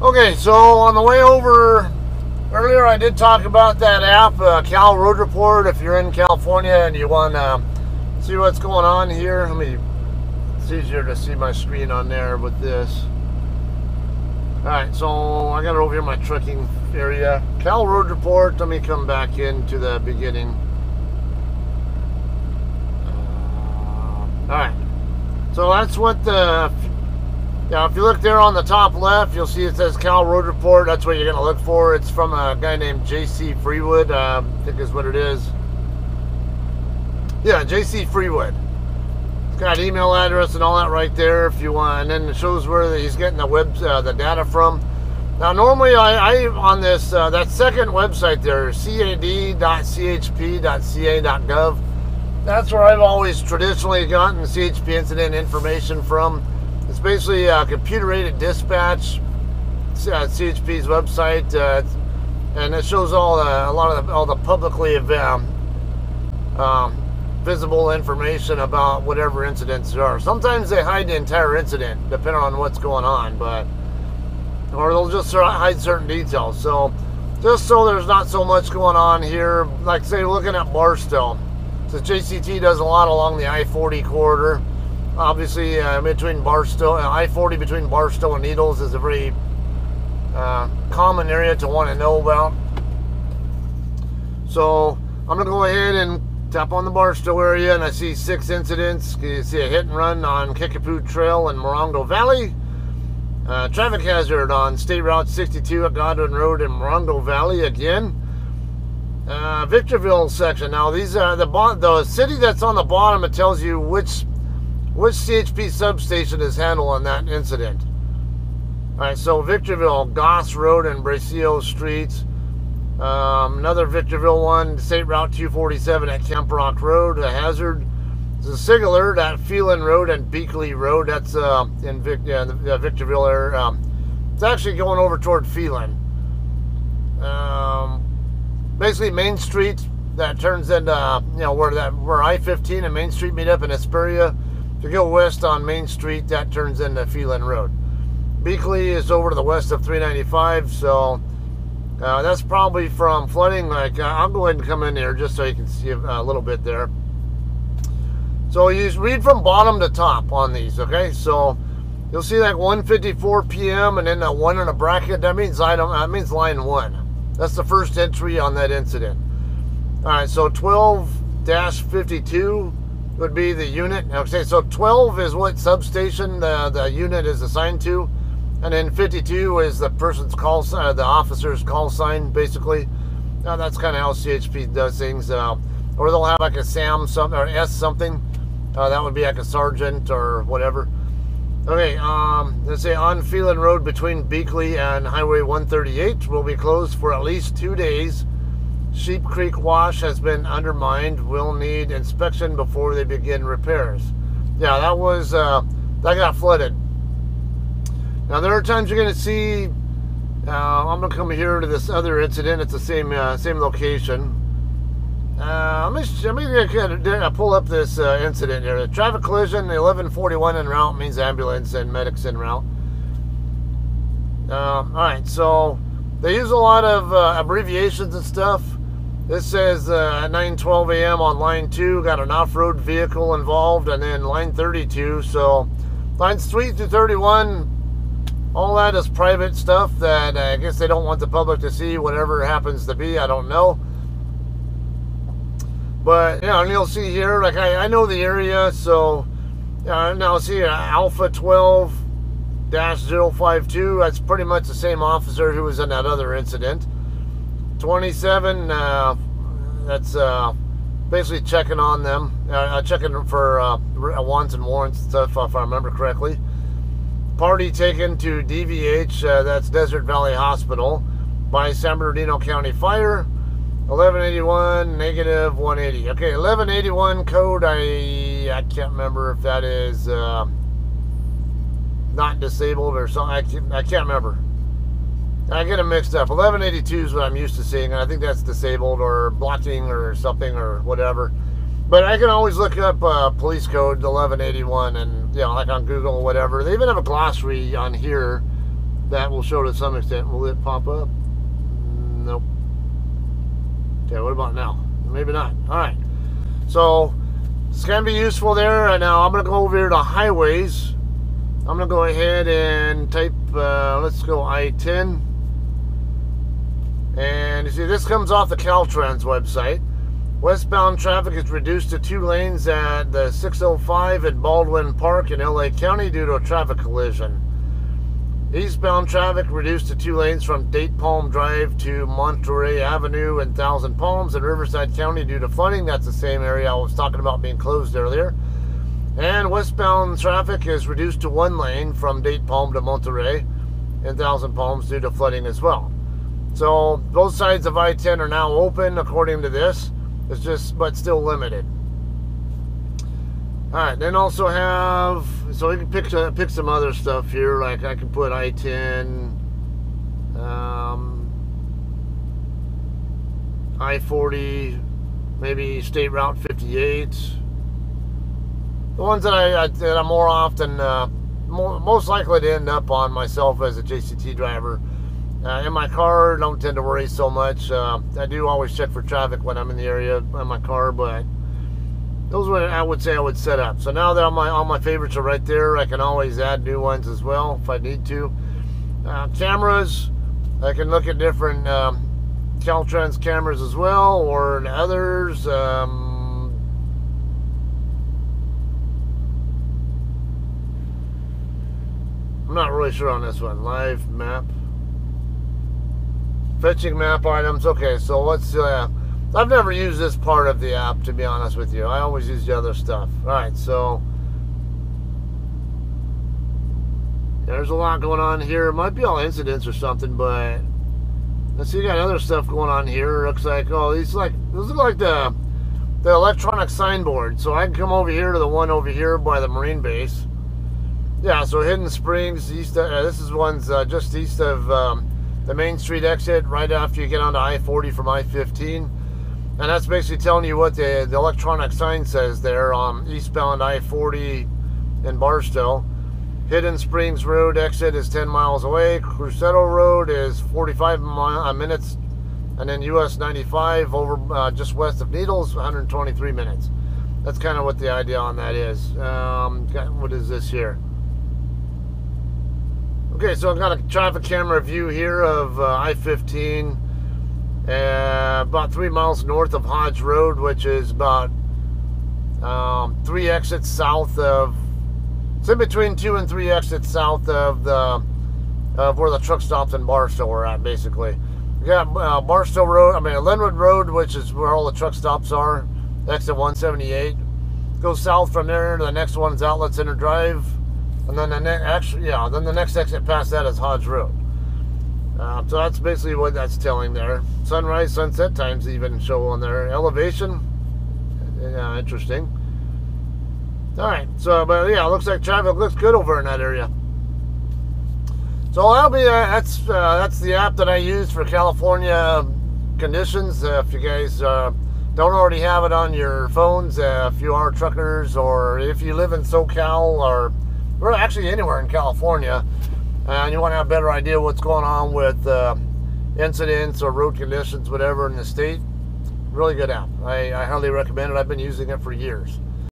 Okay, so on the way over, earlier I did talk about that app, Cal Road Report. If you're in California and you want to see what's going on here, it's easier to see my screen on there with this. Alright, so I got it over here in my trucking area. Cal Road Report, let me come back into the beginning. Alright, so that's what the... Now, if you look there on the top left, you'll see it says Cal Road Report. That's what you're going to look for. It's from a guy named J.C. Freewood, I think is what it is. Yeah, J.C. Freewood. It's got email address and all that right there if you want. And then it shows where he's getting the data from. Now, normally I on this, that second website there, cad.chp.ca.gov, that's where I've always traditionally gotten CHP incident information from. It's basically computer-aided dispatch, CHP's website, and it shows all the publicly visible information about whatever incidents there are. Sometimes they hide the entire incident, depending on what's going on, or they'll just hide certain details. So, just so there's not so much going on here, like say looking at Barstow. So JCT does a lot along the I-40 corridor. Obviously, between Barstow, I-40 between Barstow and Needles is a very common area to want to know about. So I'm going to go ahead and tap on the Barstow area, and I see 6 incidents. You see a hit and run on Kickapoo Trail in Morongo Valley. Traffic hazard on State Route 62 at Godwin Road in Morongo Valley again. Victorville section. Now these are the city that's on the bottom. It tells you which CHP substation is handling that incident. Alright, so Victorville, Goss Road and Bracio Streets. Another Victorville one, State Route 247 at Camp Rock Road, a hazard. There's a Sigler at Phelan Road and Beakley Road. That's in the Victorville area. It's actually going over toward Phelan. Basically Main Street that turns into, where I-15 and Main Street meet up in Hesperia. If you go west on Main Street, that turns into Phelan Road. Beakley is over to the west of 395, so that's probably from flooding. I'll go ahead and come in here just so you can see a little bit there. So you read from bottom to top on these, okay? So you'll see like 1:54 p.m. and then that one in a bracket. That means line 1. That's the first entry on that incident. All right, so 12-52. Would be the unit. Okay, so 12 is what substation the unit is assigned to, and then 52 is the person's call sign, the officer's call sign, basically. Now that's kind of how CHP does things. Or they'll have like a SAM something or S something. That would be like a sergeant or whatever. Okay, let's say on Phelan Road between Beakley and Highway 138 will be closed for at least 2 days. Sheep Creek Wash has been undermined. Will need inspection before they begin repairs. Yeah, that was that got flooded. Now there are times you're going to see. I'm going to come here to this other incident. It's the same location. Let me pull up this incident here. The traffic collision, 1141 en route means ambulance and medics en route. All right, so they use a lot of abbreviations and stuff. This says at 9:12 a.m. on line 2, got an off-road vehicle involved, and then line 32. So lines 3 through 31, all that is private stuff that I guess they don't want the public to see, whatever it happens to be. I don't know. But, and you'll see here, like I know the area, so now see Alpha 12-052, that's pretty much the same officer who was in that other incident. 27, that's basically checking on them, checking for wants and warrants and stuff, if I remember correctly. Party taken to DVH, that's Desert Valley Hospital, by San Bernardino County Fire. 1181 negative 180. Okay, 1181 code, I can't remember if that is not disabled or something. I can't remember. I get them mixed up. 1182 is what I'm used to seeing, and I think that's disabled or blocking or something or whatever. But I can always look up police code 1181 and, like on Google or whatever. They even have a glossary on here that will show to some extent. Will it pop up? Nope. Okay, what about now? Maybe not. All right. So it's going to be useful there. Now I'm going to go over here to highways. I'm going to go ahead and type, let's go I-10. And you see, this comes off the Caltrans website. Westbound traffic is reduced to 2 lanes at the 605 at Baldwin Park in LA County due to a traffic collision. Eastbound traffic reduced to 2 lanes from Date Palm Drive to Monterey Avenue in Thousand Palms in Riverside County due to flooding. That's the same area I was talking about being closed earlier. And westbound traffic is reduced to 1 lane from Date Palm to Monterey in Thousand Palms due to flooding as well. So both sides of I-10 are now open according to this. It's just, but still limited. All right, then also have, so we can pick some other stuff here, like I can put I-10, I-40, maybe State Route 58. The ones that I'm more often, most likely to end up on myself as a JCT driver. In my car, don't tend to worry so much. I do always check for traffic when I'm in the area in my car, but those are what I would say I would set up. So now that all my favorites are right there, I can always add new ones as well if I need to. Cameras, I can look at different Caltrans cameras as well, or others. I'm not really sure on this one. Live map. Fetching map items. Okay, so let's I've never used this part of the app, to be honest with you. I always use the other stuff. Alright, so there's a lot going on here. It might be all incidents or something, but let's see, you got other stuff going on here. It looks like, oh, those look like the electronic signboard. So I can come over here to the one over here by the Marine base. Yeah, so Hidden Springs, east of, this is one's just east of the Main Street exit, right after you get onto I-40 from I-15. And that's basically telling you what the electronic sign says there on eastbound I-40 in Barstow. Hidden Springs Road exit is 10 miles away. Cruzeiro Road is 45 minutes. And then US 95 over just west of Needles, 123 minutes. That's kind of what the idea on that is. What is this here? Okay, so I've got a traffic camera view here of I-15. About 3 miles north of Hodge Road, which is about 3 exits south of, it's in between 2 and 3 exits south of where the truck stops in Barstow are at, basically. You got Barstow Road, Linwood Road, which is where all the truck stops are, exit 178. Go south from there, the next one's Outlet Center Drive, and then then the next exit past that is Hodge Road. So that's basically what that's telling there. Sunrise, sunset times even show on there. Elevation, yeah, interesting. All right, so but yeah, it looks like traffic looks good over in that area. So that'll be that's the app that I use for California conditions. If you guys don't already have it on your phones, if you are truckers or if you live in SoCal or actually anywhere in California, and you want to have a better idea what's going on with incidents or road conditions, whatever in the state, really good app. I highly recommend it. I've been using it for years.